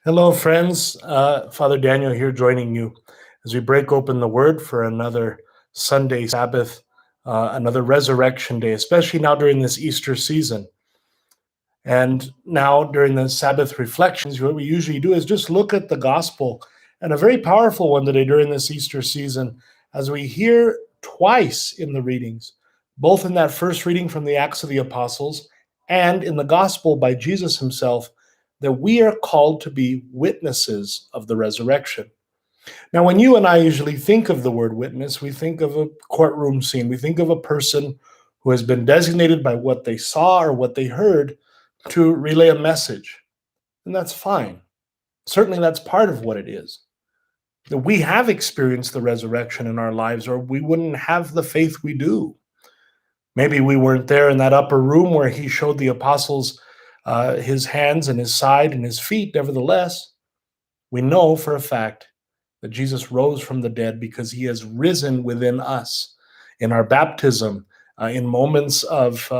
Hello, friends. Father Daniel here joining you as we break open the Word for another Sunday Sabbath, another Resurrection Day, especially now during this Easter season. And now during the Sabbath reflections, what we usually do is just look at the Gospel, and a very powerful one today during this Easter season, as we hear twice in the readings, both in that first reading from the Acts of the Apostles and in the Gospel by Jesus himself, that we are called to be witnesses of the resurrection. Now, when you and I usually think of the word witness, we think of a courtroom scene. We think of a person who has been designated by what they saw or what they heard to relay a message. And that's fine. Certainly, that's part of what it is. That we have experienced the resurrection in our lives, or we wouldn't have the faith we do. Maybe we weren't there in that upper room where he showed the apostles his hands and his side and his feet. Nevertheless, we know for a fact that Jesus rose from the dead because he has risen within us in our baptism, in moments of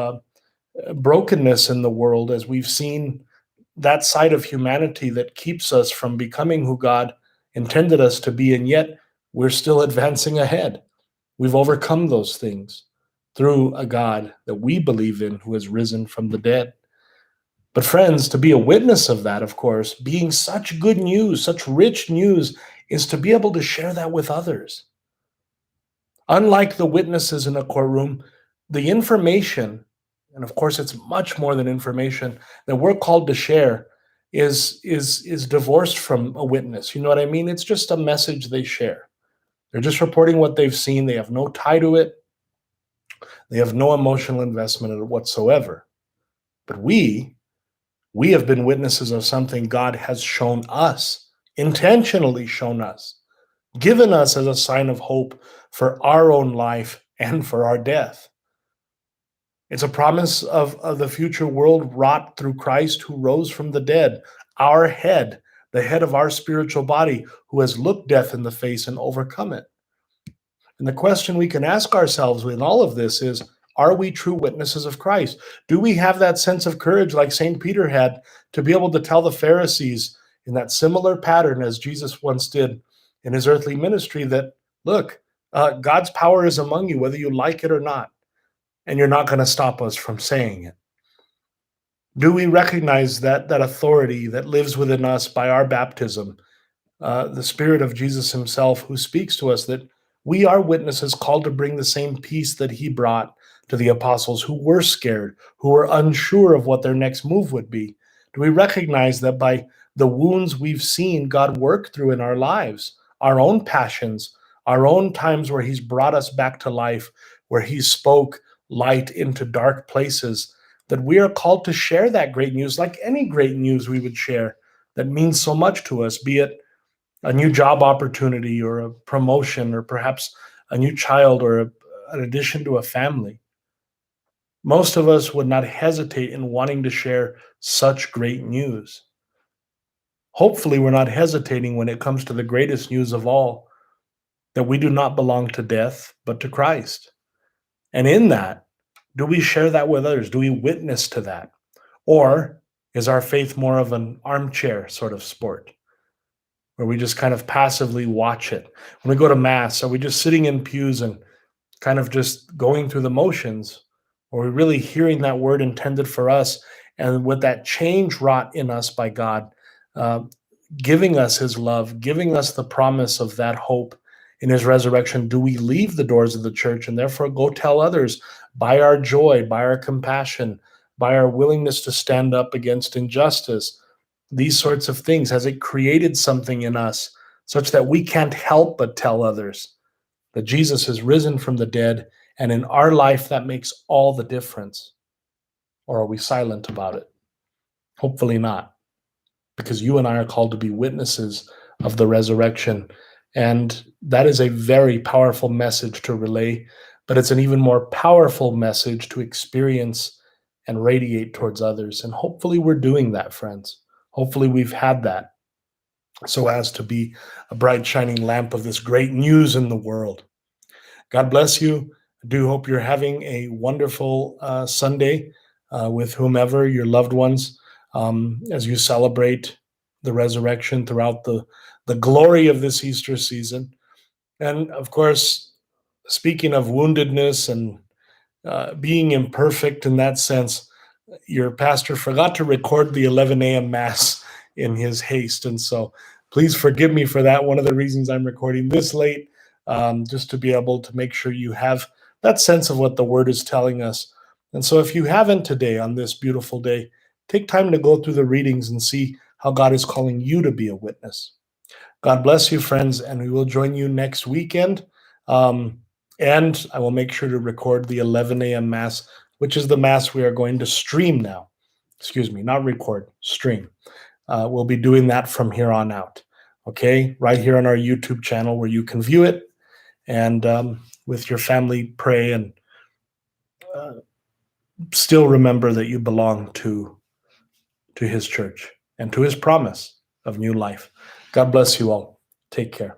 brokenness in the world, as we've seen that side of humanity that keeps us from becoming who God intended us to be, and yet we're still advancing ahead. We've overcome those things through a God that we believe in who has risen from the dead. But friends, to be a witness of that, of course, being such good news, such rich news, is to be able to share that with others. Unlike the witnesses in a courtroom, the information, and of course it's much more than information, that we're called to share is divorced from a witness. You know what I mean? It's just a message they share. They're just reporting what they've seen. They have no tie to it. They have no emotional investment in it whatsoever. But we have been witnesses of something God has shown us, intentionally shown us, given us as a sign of hope for our own life and for our death. It's a promise of the future world wrought through Christ who rose from the dead, our head, the head of our spiritual body, who has looked death in the face and overcome it. And the question we can ask ourselves in all of this is, are we true witnesses of Christ? Do we have that sense of courage like St. Peter had to be able to tell the Pharisees in that similar pattern as Jesus once did in his earthly ministry that, look, God's power is among you, whether you like it or not, and you're not going to stop us from saying it? Do we recognize that authority that lives within us by our baptism, the Spirit of Jesus himself who speaks to us, that we are witnesses called to bring the same peace that he brought to the apostles who were scared, who were unsure of what their next move would be? Do we recognize that by the wounds we've seen God work through in our lives, our own passions, our own times where he's brought us back to life, where he spoke light into dark places, that we are called to share that great news like any great news we would share that means so much to us, be it a new job opportunity or a promotion or perhaps a new child or an addition to a family. Most of us would not hesitate in wanting to share such great news. Hopefully, we're not hesitating when it comes to the greatest news of all, that we do not belong to death, but to Christ. And in that, do we share that with others? Do we witness to that? Or is our faith more of an armchair sort of sport, where we just kind of passively watch it? When we go to Mass, are we just sitting in pews and kind of just going through the motions? Or are we really hearing that word intended for us, and with that change wrought in us by God, uh, giving us his love, giving us the promise of that hope in his resurrection, do we leave the doors of the church and therefore go tell others by our joy, by our compassion, by our willingness to stand up against injustice, these sorts of things? Has it created something in us such that we can't help but tell others that Jesus has risen from the dead, and in our life that makes all the difference? Or are we silent about it? Hopefully not, because you and I are called to be witnesses of the resurrection. And that is a very powerful message to relay, but it's an even more powerful message to experience and radiate towards others. And hopefully we're doing that, friends. Hopefully we've had that so as to be a bright, shining lamp of this great news in the world. God bless you. I do hope you're having a wonderful Sunday with whomever, your loved ones, as you celebrate the resurrection, throughout the glory of this Easter season. And of course, speaking of woundedness and being imperfect in that sense, your pastor forgot to record the 11 a.m. Mass in his haste. And so please forgive me for that. One of the reasons I'm recording this late, just to be able to make sure you have that sense of what the Word is telling us. And so if you haven't today, on this beautiful day, take time to go through the readings and see how God is calling you to be a witness. God bless you, friends, and we will join you next weekend. And I will make sure to record the 11 a.m. Mass, which is the Mass we are going to stream now. Excuse me, not record, stream. We'll be doing that from here on out. Okay, right here on our YouTube channel where you can view it and with your family pray and still remember that you belong to His church and to His promise of new life. God bless you all. Take care.